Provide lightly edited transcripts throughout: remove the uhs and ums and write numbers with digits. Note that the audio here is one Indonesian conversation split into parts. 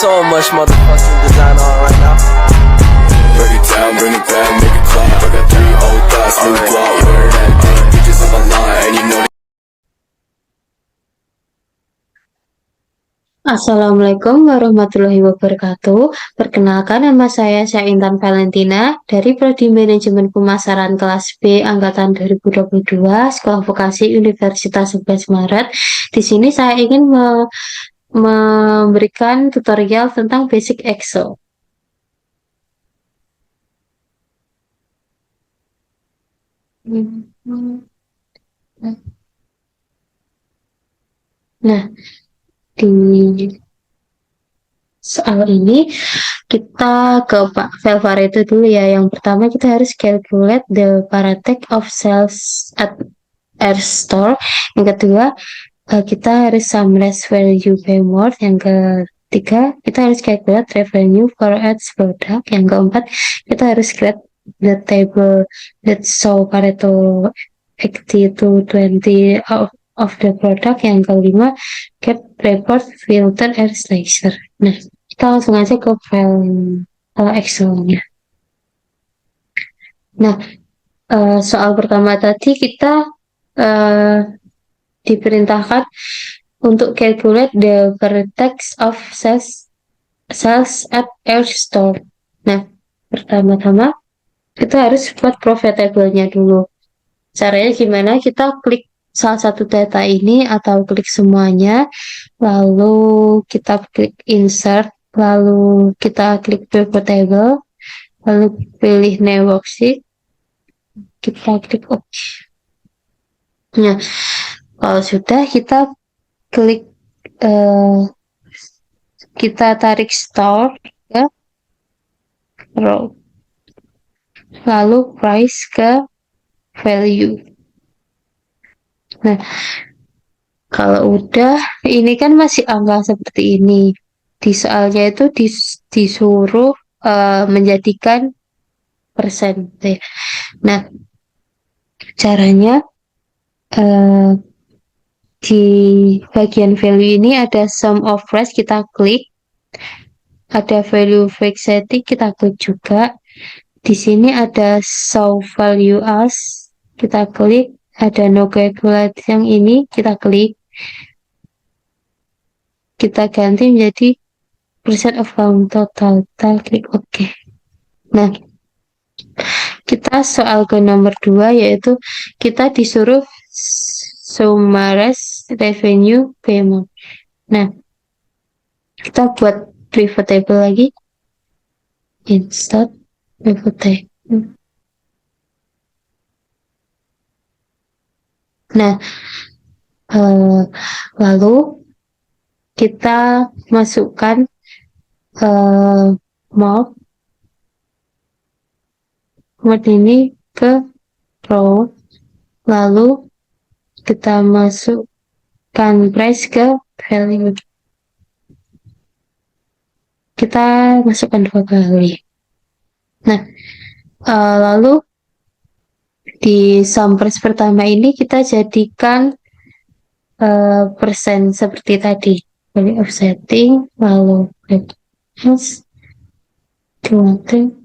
so much motherfucking design on right now. Break it down, bring it back, make it clap. I got 3 old thoughts, new guap, wear that dick. Bitches on my line, and you know. Assalamualaikum warahmatullahi wabarakatuh. Perkenalkan, nama saya Syaintan Valentina dari Prodi Manajemen Pemasaran kelas B angkatan 2022 Sekolah Vokasi Universitas 11 Maret. Di sini saya ingin memberikan tutorial tentang basic Excel. Nah, di soal ini kita ke Pak Velvareto dulu ya. Yang pertama kita harus calculate the paratech of sales at R store. Yang kedua kita harus summarize value by month. Yang ketiga kita harus calculate revenue for each product. Yang keempat kita harus create the table that show Pareto 80 to 20 of the product. Yang kelima get report filter and slicer. Nah, kita langsung aja ke file Excel-nya. Nah, soal pertama tadi kita diperintahkan untuk calculate the vertex of sales at our store. Nah, pertama-tama kita harus buat profit table-nya dulu. Caranya gimana? Kita klik salah satu data ini atau klik semuanya, lalu kita klik insert, lalu kita klik pivot table, lalu pilih new worksheet, kita klik OK. Nah, kalau sudah kita klik kita tarik store ke row, lalu price ke value. Nah, kalau udah, ini kan masih angka seperti ini. Di soalnya itu disuruh menjadikan persen. Nah, caranya di bagian value ini ada sum of price, kita klik. Ada value fixed, kita klik juga. Di sini ada show value as, kita klik. Ada no calculate, yang ini kita klik, kita ganti menjadi percent of count total, kita klik OK. Nah, kita soal ke nomor 2, yaitu kita disuruh summarize revenue payment. Nah, kita buat pivot table lagi, insert pivot table. Nah, lalu kita masukkan mode ini ke row, lalu kita masukkan price ke value. Kita masukkan 2 kali. Nah, lalu di sum price pertama ini kita jadikan persen seperti tadi, value offsetting, lalu plus 20.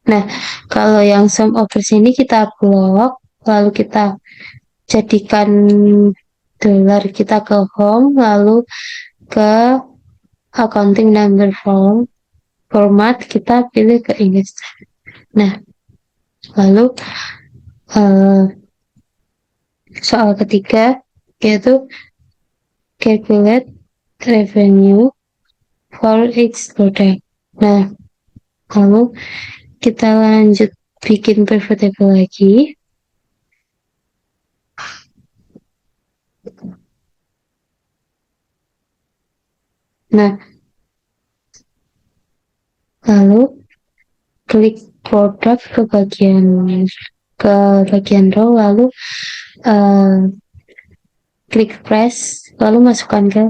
Nah, kalau yang sum of ini kita blok, lalu kita jadikan dollar, kita ke home, lalu ke accounting number format, kita pilih ke English. Nah, lalu soal ketiga yaitu calculate revenue for each product. Nah, lalu kita lanjut bikin pivot table lagi. Nah, lalu klik produk ke bagian row, lalu klik price, lalu masukkan ke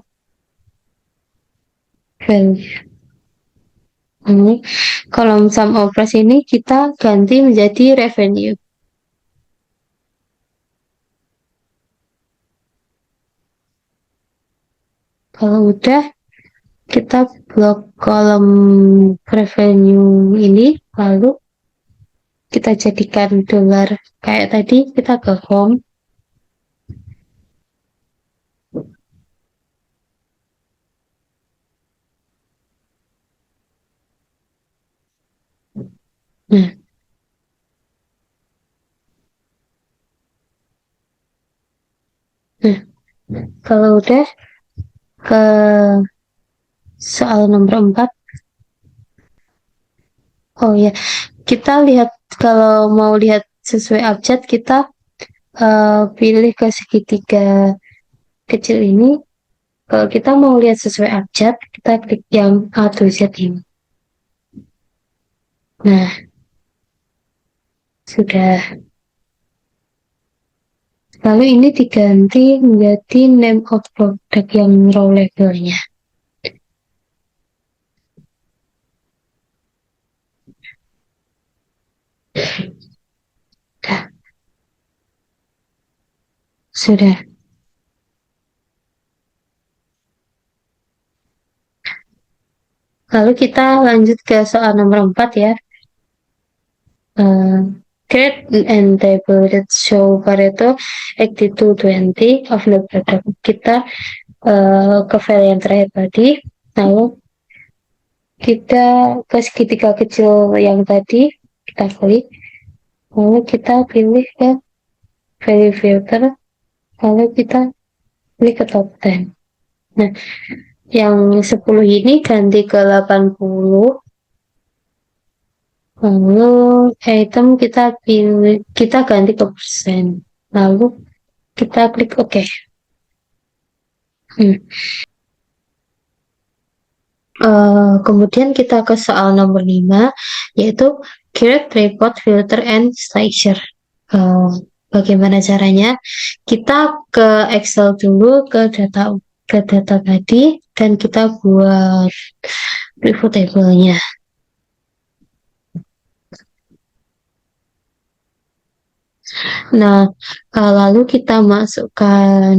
value. Ini kolom sum of price ini kita ganti menjadi revenue. Kalau udah, kita blok kolom revenue ini, lalu kita jadikan dolar. Kayak tadi kita ke home. Nah, nah, kalau udah ke soal nomor 4. Oh ya, kita lihat kalau mau lihat sesuai abjad, kita pilih ke segitiga kecil ini. Kalau kita mau lihat sesuai abjad, kita klik yang A to Z ini. Nah, sudah. Lalu ini diganti menjadi name of product yang row labelnya. Sudah. Lalu kita lanjut ke soal nomor 4 ya. Create and table that show Pareto 80-20 of the product. Kita ke file yang terakhir tadi. Lalu kita ke segitiga kecil yang tadi. Kita klik. Lalu kita pilih ke value filter. Lalu kita pilih ke top 10. Nah, yang 10 ini ganti ke 80. Lalu item kita pilih, kita ganti ke persen. Lalu kita klik OK. Kemudian kita ke soal nomor 5, yaitu create report filter and slicer. Bagaimana caranya? Kita ke Excel dulu, ke data tadi, dan kita buat pivot table-nya. Nah, lalu kita masukkan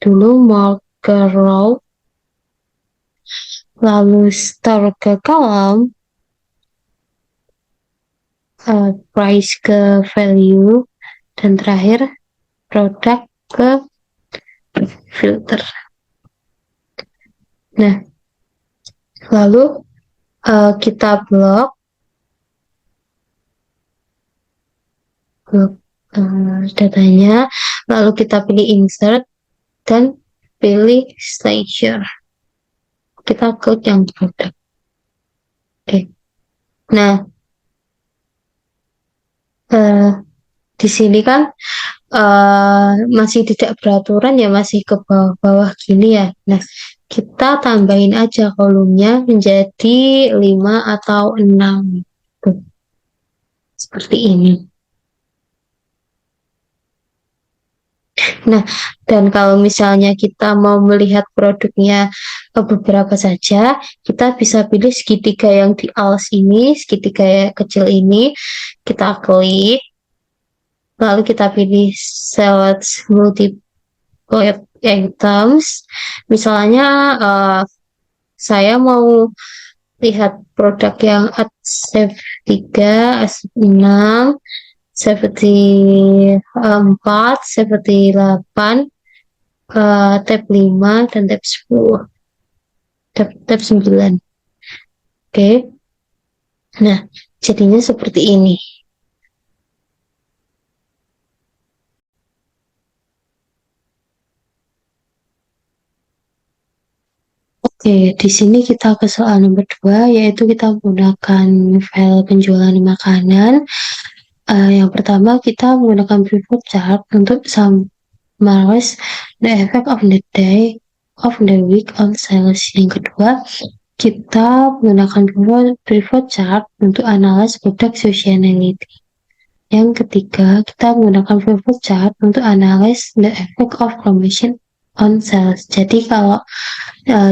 dulu marker row, lalu store ke kolom, price ke value, dan terakhir produk ke filter. Nah, lalu kita blok datanya, lalu kita pilih insert dan pilih slicer. Kita klik yang produk. Oke. Nah, di sini kan masih tidak beraturan ya, masih ke bawah-bawah gini ya. Nah, kita tambahin aja kolomnya menjadi 5 atau 6. Tuh. Seperti ini. Nah, dan kalau misalnya kita mau melihat produknya beberapa saja, kita bisa pilih segitiga yang di alas ini, segitiga kecil ini, kita klik, lalu kita pilih select multiple items. Misalnya saya mau lihat produk yang save 3, 6, seperti 4, seperti 8, tab 5, dan tab 10, tab 9. Oke. Nah, jadinya seperti ini. Oke, di sini kita ke soal nomor 2, yaitu kita menggunakan file penjualan makanan. Yang pertama, kita menggunakan pivot chart untuk summarize the effect of the day of the week on sales. Yang kedua, kita menggunakan pivot chart untuk analyze product seasonality. Yang ketiga, kita menggunakan pivot chart untuk analyze the effect of promotion on sales. Jadi kalau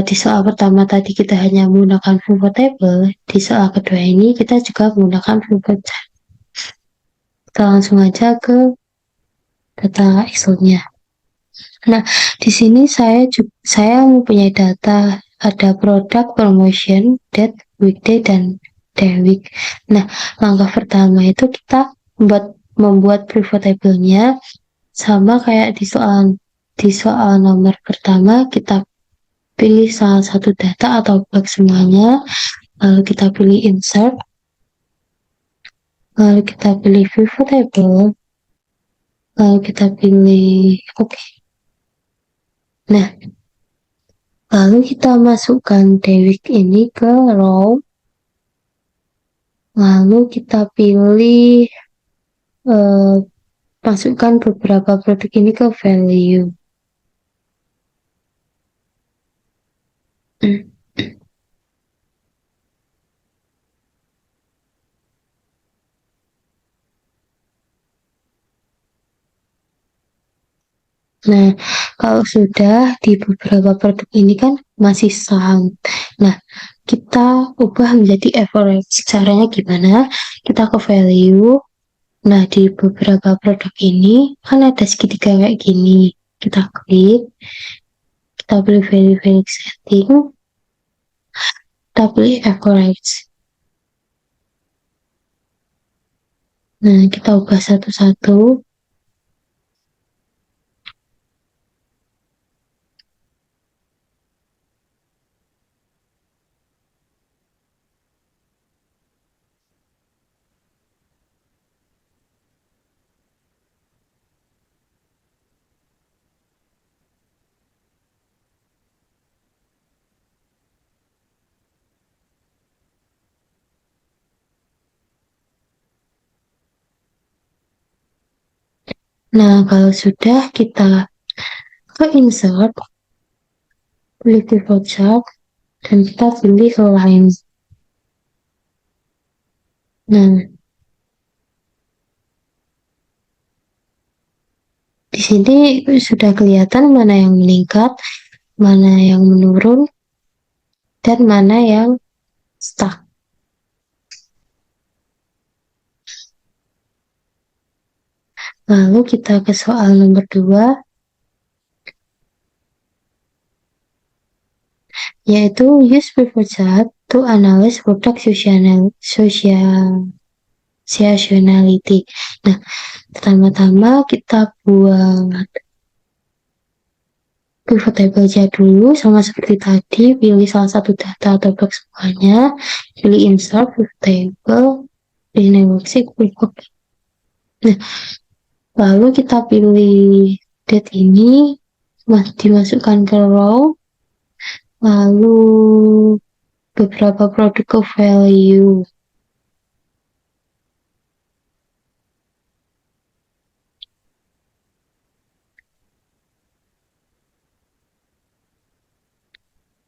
di soal pertama tadi kita hanya menggunakan pivot table, di soal kedua ini kita juga menggunakan pivot chart. Kita langsung aja ke data Excel-nya. Nah, Di sini saya mempunyai data, ada produk, promotion, date, weekday, dan day week. Nah, langkah pertama itu kita membuat pivot table-nya sama kayak di soal nomor pertama, kita pilih salah satu data atau blok semuanya, lalu kita pilih insert, lalu kita pilih pivot table, lalu kita pilih oke. Nah, lalu kita masukkan day week ini ke row, lalu kita pilih masukkan beberapa produk ini ke value. Nah, kalau sudah di beberapa produk ini kan masih saham. Nah, kita ubah menjadi average. Caranya gimana? Kita ke value. Nah, di beberapa produk ini kan ada segitiga kayak gini. Kita klik. Kita pilih value setting. Kita pilih average. Nah, kita ubah satu-satu. Nah, kalau sudah kita ke insert, pilih pivot chart, dan kita pilih line. Nah, di sini sudah kelihatan mana yang meningkat, mana yang menurun, dan mana yang stuck. Lalu kita ke soal nomor 2, yaitu use pivot chart to analyze product seasonality. Nah, pertama-tama kita buat pivot table aja dulu, sama seperti tadi, pilih salah satu data atau blok semuanya, pilih insert pivot table, pilih name worksheet, pilih oke. Nah, lalu kita pilih date ini, dimasukkan ke row, lalu beberapa produk ke value.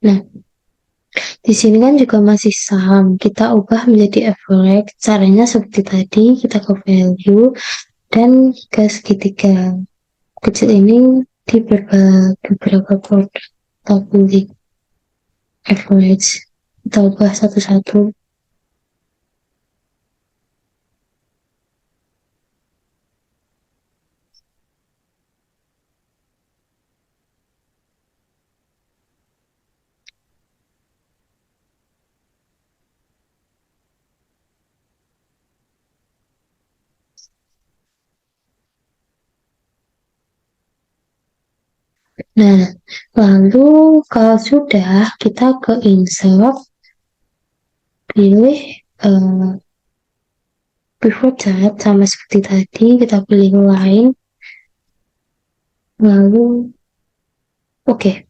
Nah, di sini kan juga masih saham. Kita ubah menjadi average. Caranya seperti tadi, kita ke value dan ke segitiga kecil ini di beberapa produk. Kita pilih average. Kita ubah satu-satu. Nah, lalu kalau sudah, kita ke insert, pilih pivot chart sama seperti tadi, kita pilih line, lalu oke.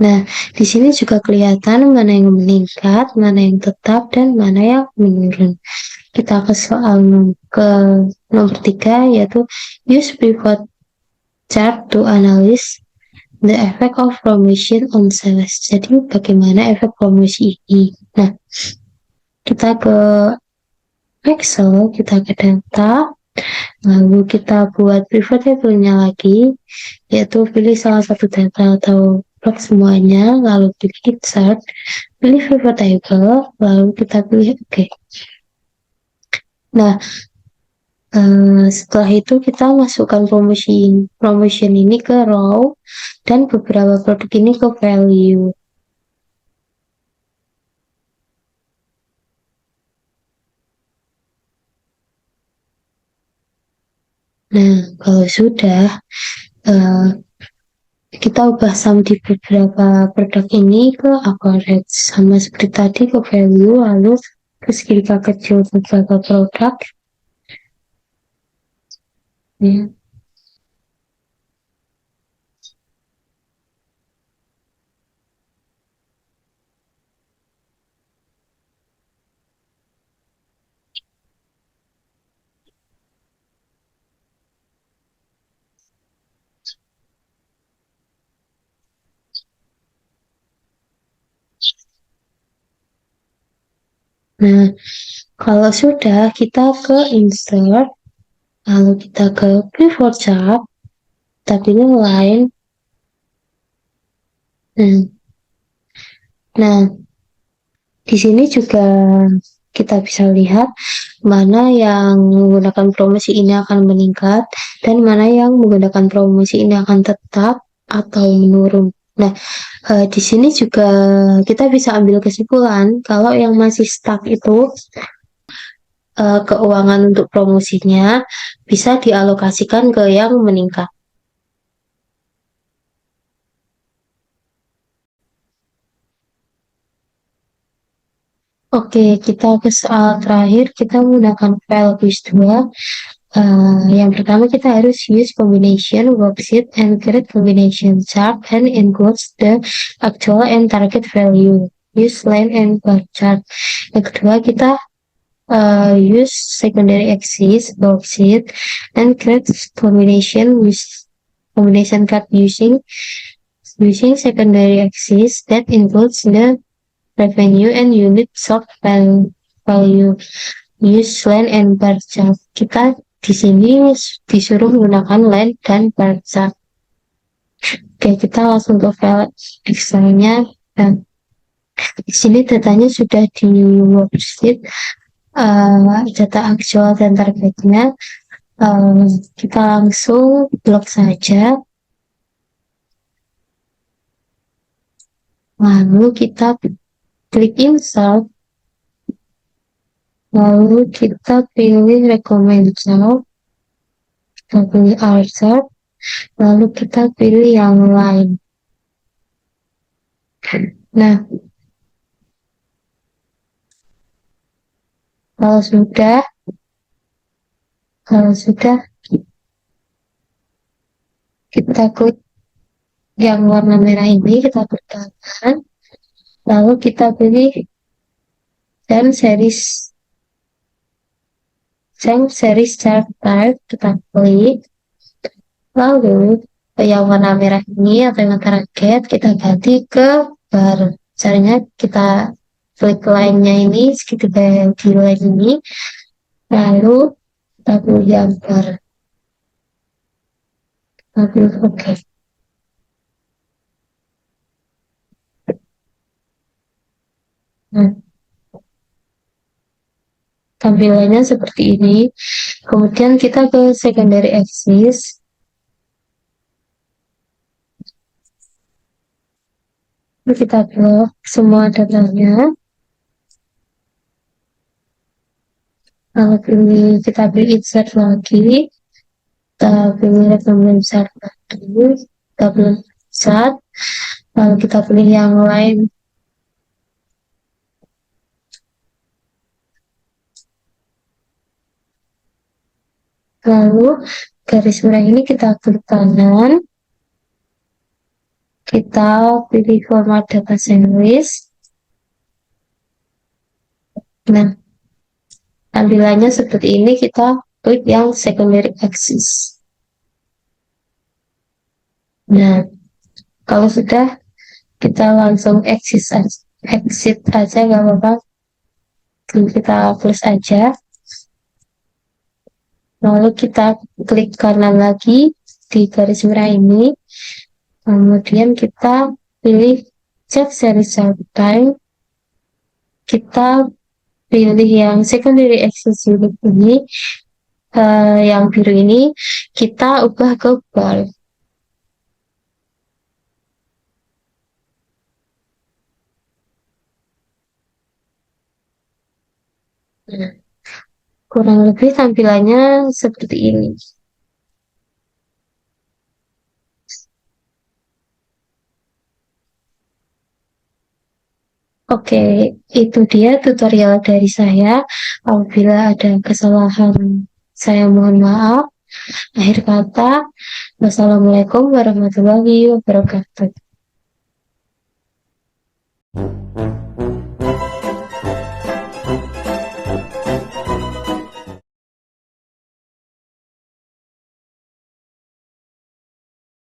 Nah, di sini juga kelihatan mana yang meningkat, mana yang tetap, dan mana yang menurun. Kita ke soal nomor 3, yaitu use pivot chart to analyze the effect of promotion on sales. Jadi, bagaimana efek promosi ini? Nah, kita ke Excel, kita ke data, lalu kita buat pivot table-nya lagi, yaitu pilih salah satu data atau blok semuanya, lalu pilih insert, pilih pivot table, lalu kita pilih oke. Nah, Setelah itu kita masukkan promotion ini ke row dan beberapa produk ini ke value. Nah, kalau sudah kita ubah sum di beberapa produk ini ke average, sama seperti tadi ke value, lalu ke segitiga kecil beberapa produk. Ya. Nah, kalau sudah kita ke insert, lalu kita ke pivot chart, kita pilih line. Nah, di sini juga kita bisa lihat mana yang menggunakan promosi ini akan meningkat dan mana yang menggunakan promosi ini akan tetap atau menurun. Nah, di sini juga kita bisa ambil kesimpulan kalau yang masih stuck itu keuangan untuk promosinya bisa dialokasikan ke yang meningkat. Oke, kita ke soal terakhir, kita menggunakan file quiz 2. Yang pertama kita harus use combination worksheet and create combination chart and includes the actual and target value. Use line and bar chart. Yang kedua kita use secondary axis worksheet and create combination card using secondary axis that includes the revenue and unit sold value. Use line and bar chart. Kita di sini disuruh menggunakan line dan bar chart. Oke, kita langsung ke file Excel-nya. Dan di sini datanya sudah di worksheet, data aktual dan targetnya. Kita langsung blok saja. Lalu kita klik insert. Lalu kita pilih recommend chart. Kita pilih chart. Lalu kita pilih yang lain. Nah, kalau sudah kita klik yang warna merah ini, kita tekan, lalu kita pilih series chart type, kita klik, lalu yang warna merah ini atau yang target kita ganti ke bar. Caranya kita klik line-nya ini, segitiga di line ini, lalu kita pilih yang bar. Oke. Nah, tampilannya seperti ini. Kemudian kita ke secondary axis. Kita blok semua datanya. Lalu kita pilih insert lagi. Kita pilih recommend chart lagi. Kita pilih chart. Lalu kita pilih yang lain. Lalu garis merah ini kita klik kanan. Kita pilih format data series. Nah, tampilannya seperti ini. Kita klik yang secondary axis. Nah, kalau sudah kita langsung exit aja, nggak apa-apa. Kita close aja. Lalu kita klik kanan lagi di garis merah ini. Kemudian kita pilih check series time. Kita pilih yang secondary access unit ini. yang biru ini kita ubah ke ball. Nah, kurang lebih tampilannya seperti ini. Oke, itu dia tutorial dari saya. Apabila ada kesalahan, saya mohon maaf. Akhir kata, wassalamualaikum warahmatullahi wabarakatuh.